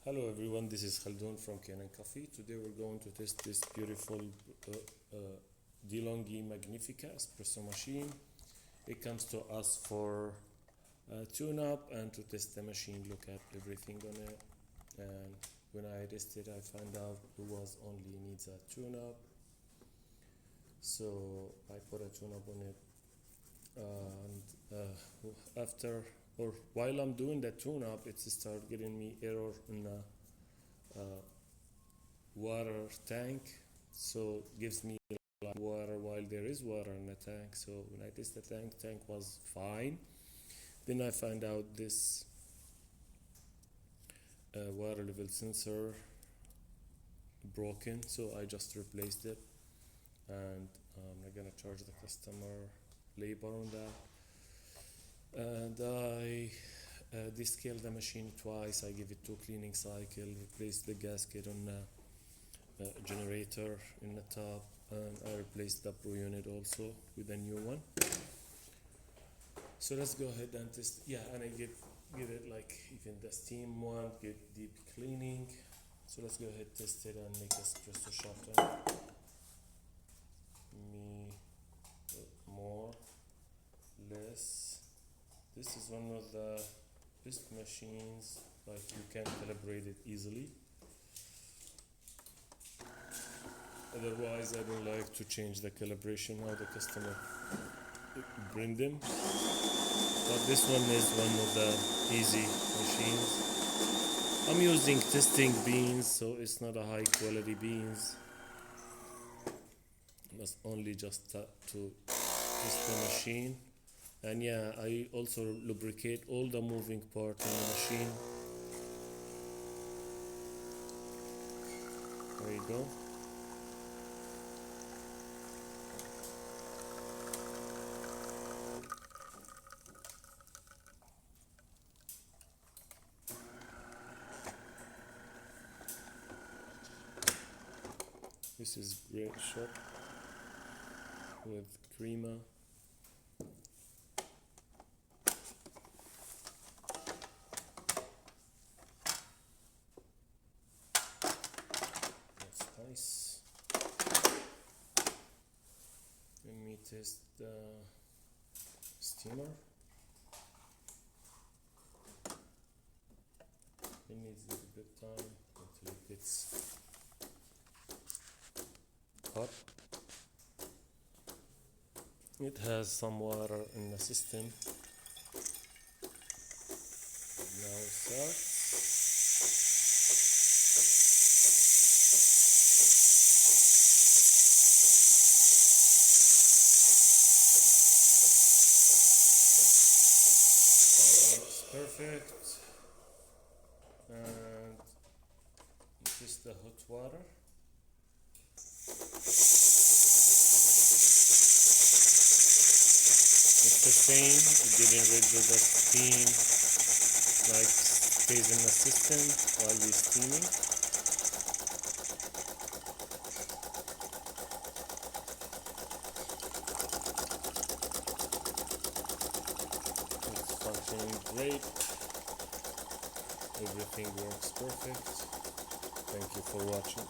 Hello everyone, this is Khaldun from Kanen Coffee. Today we're going to test this beautiful DeLonghi Magnifica espresso machine. It comes to us for tune-up and to test the machine, look at everything on it. And when I tested, I found out it was only needs a tune-up. So I put a tune-up on it, and while I'm doing the tune-up, it started getting me error in the water tank. So it gives me water while there is water in the tank. So when I test the tank was fine. Then I find out this water level sensor broken, so I just replaced it, and I'm not gonna charge the customer labor on that. And I descaled the machine twice. I give it 2 cleaning cycle, replaced the gasket on the generator in the top, and I replaced the pro unit also with a new one. So let's go ahead and test. Yeah, and I give it like even the steam one, get deep cleaning. So let's go ahead, test it, and make espresso shot on it. More, less. This is one of the best machines, like you can calibrate it easily. Otherwise, I don't like to change the calibration how the customer bring them. But this one is one of the easy machines. I'm using testing beans, so it's not a high quality beans. That's only just to test the machine. And yeah, I also lubricate all the moving part in the machine. There you go. This is great shot with crema. Nice. Let me test the steamer. It needs a little bit of time until it gets hot. It has some water in the system. Now it starts. Perfect. And this is the hot water. It's the same, getting rid of the steam, like stays in the system while we're steaming. It's functioning great. Everything works perfect. Thank you for watching.